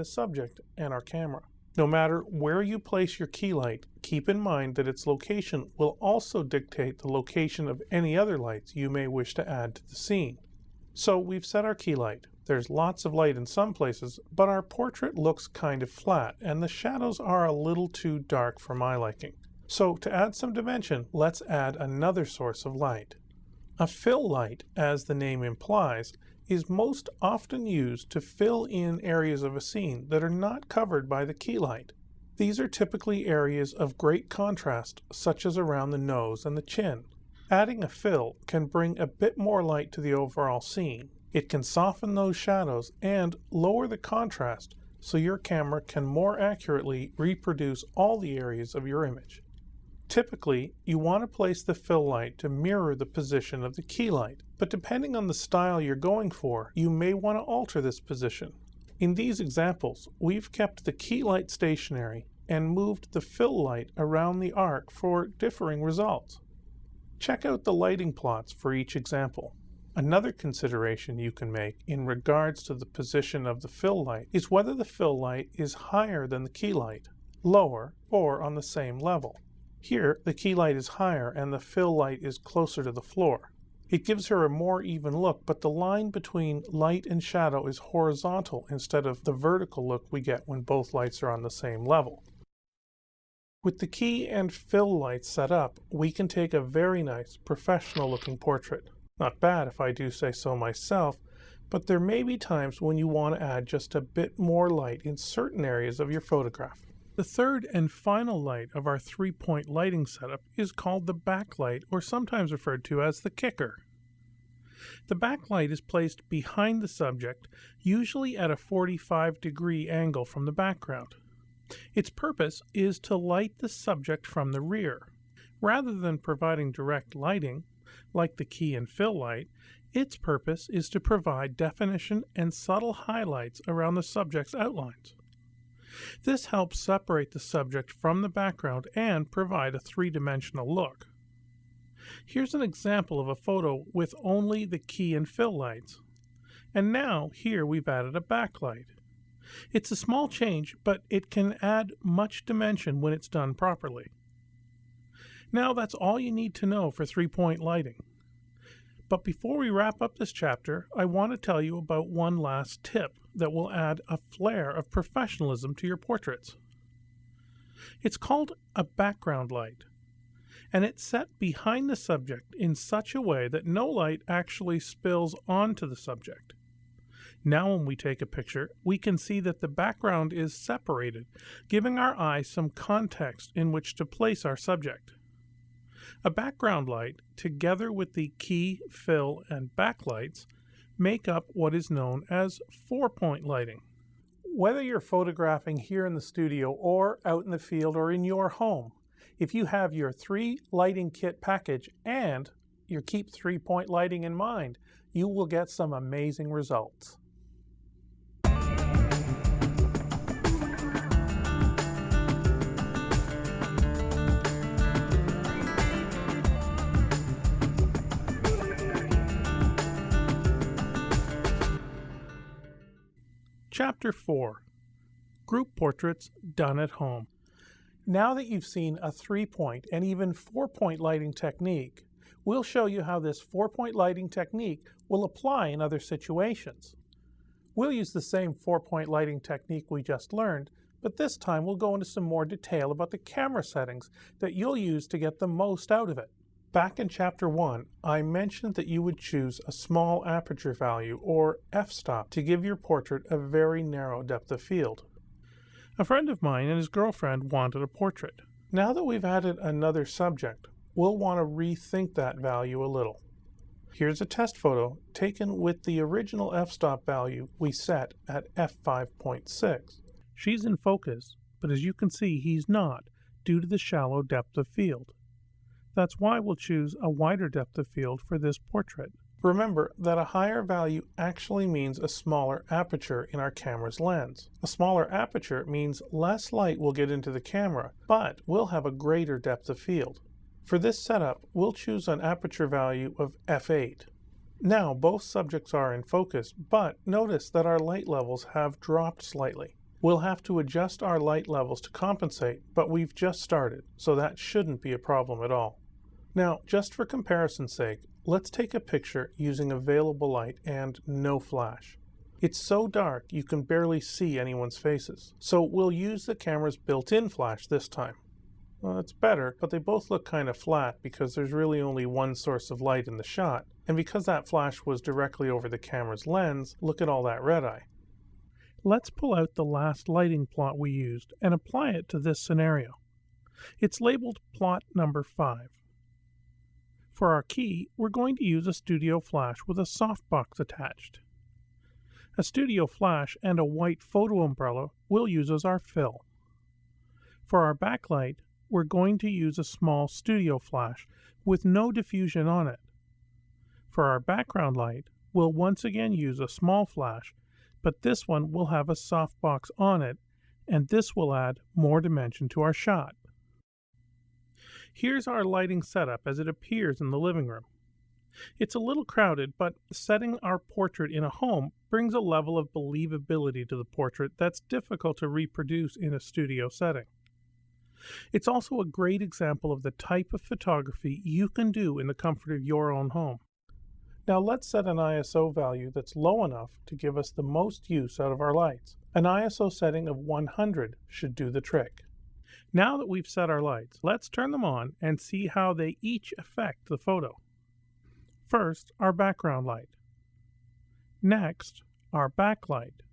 the subject and our camera. No matter where you place your key light, keep in mind that its location will also dictate the location of any other lights you may wish to add to the scene. So we've set our key light. There's lots of light in some places, but our portrait looks kind of flat and the shadows are a little too dark for my liking. So to add some dimension, let's add another source of light. A fill light, as the name implies, is most often used to fill in areas of a scene that are not covered by the key light. These are typically areas of great contrast, such as around the nose and the chin. Adding a fill can bring a bit more light to the overall scene. It can soften those shadows and lower the contrast so your camera can more accurately reproduce all the areas of your image. Typically, you want to place the fill light to mirror the position of the key light, but depending on the style you're going for, you may want to alter this position. In these examples, we've kept the key light stationary and moved the fill light around the arc for differing results. Check out the lighting plots for each example. Another consideration you can make in regards to the position of the fill light is whether the fill light is higher than the key light, lower, or on the same level. Here, the key light is higher and the fill light is closer to the floor. It gives her a more even look, but the line between light and shadow is horizontal instead of the vertical look we get when both lights are on the same level. With the key and fill lights set up, we can take a very nice, professional-looking portrait. Not bad if I do say so myself, but there may be times when you want to add just a bit more light in certain areas of your photograph. The third and final light of our three-point lighting setup is called the backlight, or sometimes referred to as the kicker. The backlight is placed behind the subject, usually at a 45-degree angle from the background. Its purpose is to light the subject from the rear. Rather than providing direct lighting, like the key and fill light, its purpose is to provide definition and subtle highlights around the subject's outlines. This helps separate the subject from the background and provide a three-dimensional look. Here's an example of a photo with only the key and fill lights. And now here we've added a backlight. It's a small change, but it can add much dimension when it's done properly. Now that's all you need to know for three-point lighting. But before we wrap up this chapter, I want to tell you about one last tip that will add a flair of professionalism to your portraits. It's called a background light, and it's set behind the subject in such a way that no light actually spills onto the subject. Now when we take a picture, we can see that the background is separated, giving our eye some context in which to place our subject. A background light, together with the key, fill, and backlights, make up what is known as four-point lighting. Whether you're photographing here in the studio or out in the field or in your home, if you have your 3 lighting kit package and you keep three-point lighting in mind, you will get some amazing results. Chapter 4. Group Portraits Done at Home. Now that you've seen a 3-point and even 4-point lighting technique, we'll show you how this 4-point lighting technique will apply in other situations. We'll use the same 4-point lighting technique we just learned, but this time we'll go into some more detail about the camera settings that you'll use to get the most out of it. Back in Chapter 1, I mentioned that you would choose a small aperture value, or f-stop, to give your portrait a very narrow depth of field. A friend of mine and his girlfriend wanted a portrait. Now that we've added another subject, we'll want to rethink that value a little. Here's a test photo taken with the original f-stop value we set at f5.6. She's in focus, but as you can see, he's not, due to the shallow depth of field. That's why we'll choose a wider depth of field for this portrait. Remember that a higher value actually means a smaller aperture in our camera's lens. A smaller aperture means less light will get into the camera, but we'll have a greater depth of field. For this setup, we'll choose an aperture value of f8. Now both subjects are in focus, but notice that our light levels have dropped slightly. We'll have to adjust our light levels to compensate, but we've just started, so that shouldn't be a problem at all. Now, just for comparison's sake, let's take a picture using available light and no flash. It's so dark you can barely see anyone's faces, so we'll use the camera's built-in flash this time. Well, it's better, but they both look kind of flat because there's really only one source of light in the shot, and because that flash was directly over the camera's lens, look at all that red-eye. Let's pull out the last lighting plot we used and apply it to this scenario. It's labeled plot number 5. For our key, we're going to use a studio flash with a softbox attached. A studio flash and a white photo umbrella we'll use as our fill. For our backlight, we're going to use a small studio flash with no diffusion on it. For our background light, we'll once again use a small flash, but this one will have a softbox on it, and this will add more dimension to our shot. Here's our lighting setup as it appears in the living room. It's a little crowded, but setting our portrait in a home brings a level of believability to the portrait that's difficult to reproduce in a studio setting. It's also a great example of the type of photography you can do in the comfort of your own home. Now let's set an ISO value that's low enough to give us the most use out of our lights. An ISO setting of 100 should do the trick. Now that we've set our lights, let's turn them on and see how they each affect the photo. First, our background light. Next, our backlight.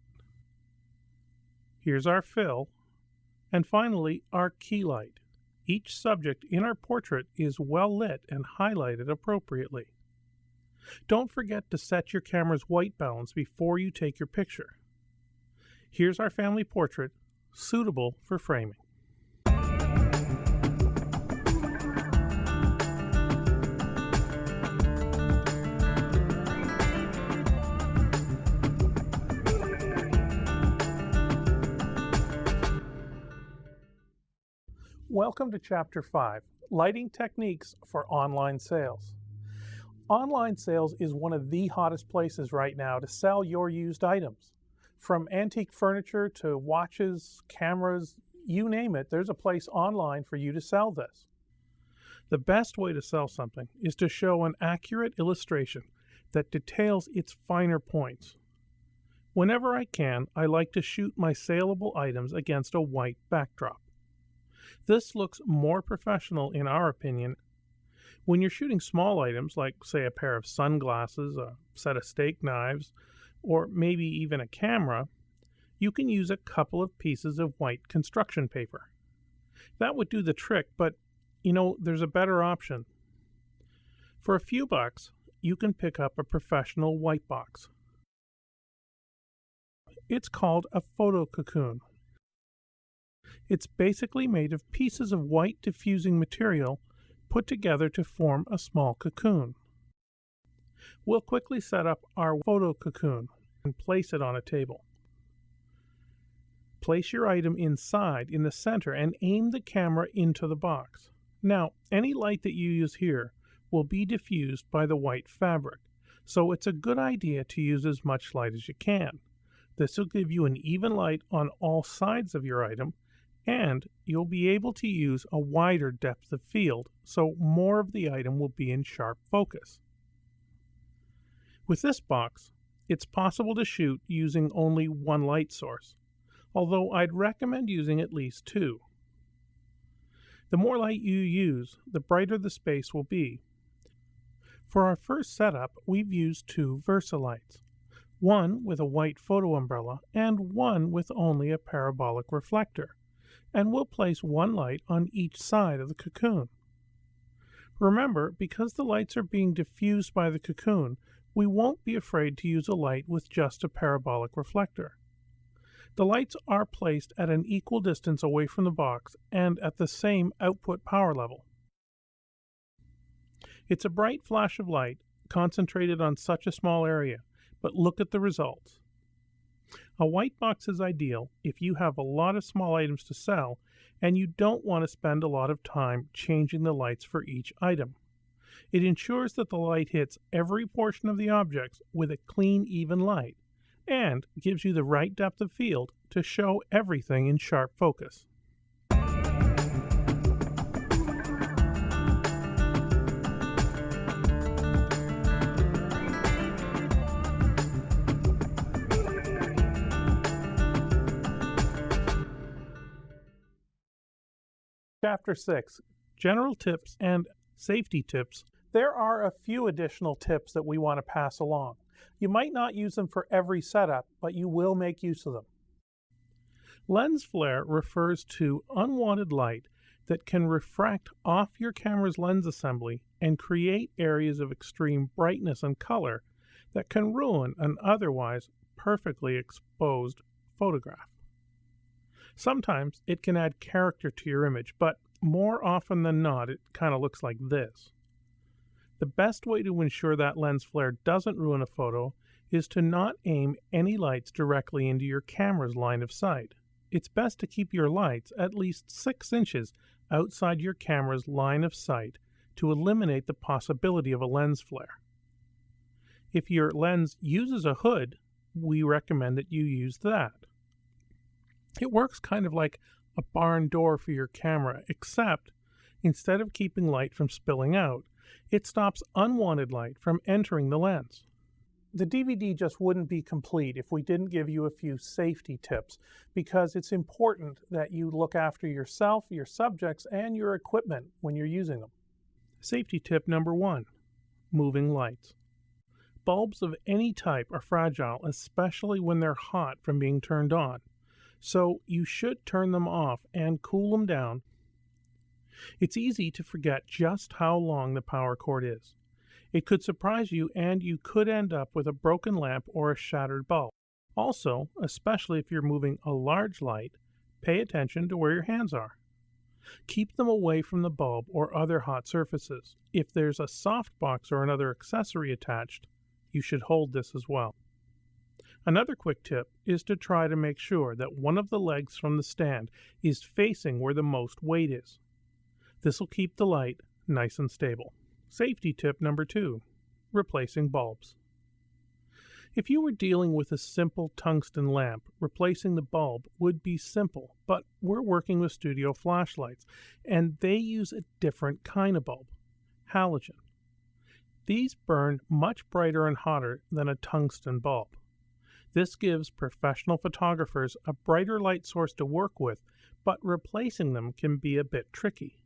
Here's our fill. And finally, our key light. Each subject in our portrait is well lit and highlighted appropriately. Don't forget to set your camera's white balance before you take your picture. Here's our family portrait, suitable for framing. Welcome to Chapter 5, Lighting Techniques for Online Sales. Online sales is one of the hottest places right now to sell your used items. From antique furniture to watches, cameras, you name it, there's a place online for you to sell this. The best way to sell something is to show an accurate illustration that details its finer points. Whenever I can, I like to shoot my saleable items against a white backdrop. This looks more professional in our opinion. When you're shooting small items like, say, a pair of sunglasses, a set of steak knives, or maybe even a camera, you can use a couple of pieces of white construction paper. That would do the trick, but there's a better option. For a few bucks, you can pick up a professional white box. It's called a photo cocoon. It's basically made of pieces of white diffusing material put together to form a small cocoon. We'll quickly set up our photo cocoon and place it on a table. Place your item inside in the center and aim the camera into the box. Now, any light that you use here will be diffused by the white fabric, so it's a good idea to use as much light as you can. This will give you an even light on all sides of your item, and you'll be able to use a wider depth of field, so more of the item will be in sharp focus. With this box, it's possible to shoot using only one light source, although I'd recommend using at least 2. The more light you use, the brighter the space will be. For our first setup, we've used 2 VersaLights, one with a white photo umbrella and one with only a parabolic reflector, and we'll place one light on each side of the cocoon. Remember, because the lights are being diffused by the cocoon, we won't be afraid to use a light with just a parabolic reflector. The lights are placed at an equal distance away from the box and at the same output power level. It's a bright flash of light concentrated on such a small area, but look at the results. A white box is ideal if you have a lot of small items to sell and you don't want to spend a lot of time changing the lights for each item. It ensures that the light hits every portion of the objects with a clean, even light, and gives you the right depth of field to show everything in sharp focus. Chapter 6. General Tips and Safety Tips. There are a few additional tips that we want to pass along. You might not use them for every setup, but you will make use of them. Lens flare refers to unwanted light that can refract off your camera's lens assembly and create areas of extreme brightness and color that can ruin an otherwise perfectly exposed photograph. Sometimes it can add character to your image, but more often than not, it kind of looks like this. The best way to ensure that lens flare doesn't ruin a photo is to not aim any lights directly into your camera's line of sight. It's best to keep your lights at least 6 inches outside your camera's line of sight to eliminate the possibility of a lens flare. If your lens uses a hood, we recommend that you use that. It works kind of like a barn door for your camera, except instead of keeping light from spilling out, it stops unwanted light from entering the lens. The DVD just wouldn't be complete if we didn't give you a few safety tips, because it's important that you look after yourself, your subjects, and your equipment when you're using them. Safety tip number 1, moving lights. Bulbs of any type are fragile, especially when they're hot from being turned on. So you should turn them off and cool them down. It's easy to forget just how long the power cord is. It could surprise you, and you could end up with a broken lamp or a shattered bulb. Also, especially if you're moving a large light, pay attention to where your hands are. Keep them away from the bulb or other hot surfaces. If there's a softbox or another accessory attached, you should hold this as well. Another quick tip is to try to make sure that one of the legs from the stand is facing where the most weight is. This will keep the light nice and stable. Safety tip number 2, replacing bulbs. If you were dealing with a simple tungsten lamp, replacing the bulb would be simple, but we're working with studio flashlights, and they use a different kind of bulb, halogen. These burn much brighter and hotter than a tungsten bulb. This gives professional photographers a brighter light source to work with, but replacing them can be a bit tricky.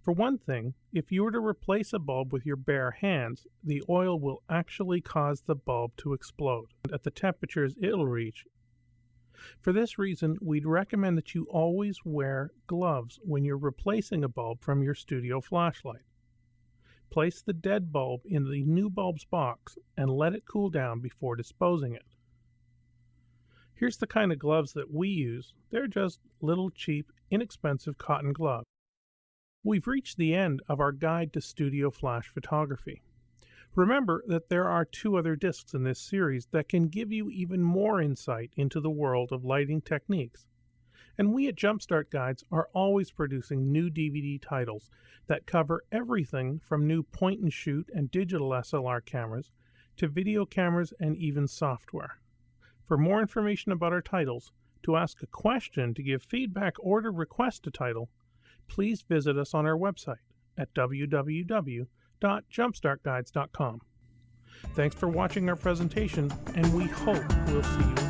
For one thing, if you were to replace a bulb with your bare hands, the oil will actually cause the bulb to explode at the temperatures it'll reach. For this reason, we'd recommend that you always wear gloves when you're replacing a bulb from your studio flashlight. Place the dead bulb in the new bulb's box and let it cool down before disposing it. Here's the kind of gloves that we use. They're just little cheap, inexpensive cotton gloves. We've reached the end of our guide to studio flash photography. Remember that there are 2 other discs in this series that can give you even more insight into the world of lighting techniques. And we at Jumpstart Guides are always producing new DVD titles that cover everything from new point-and-shoot and digital SLR cameras to video cameras and even software. For more information about our titles, to ask a question, to give feedback, or to request a title, please visit us on our website at www.jumpstartguides.com. Thanks for watching our presentation, and we hope we'll see you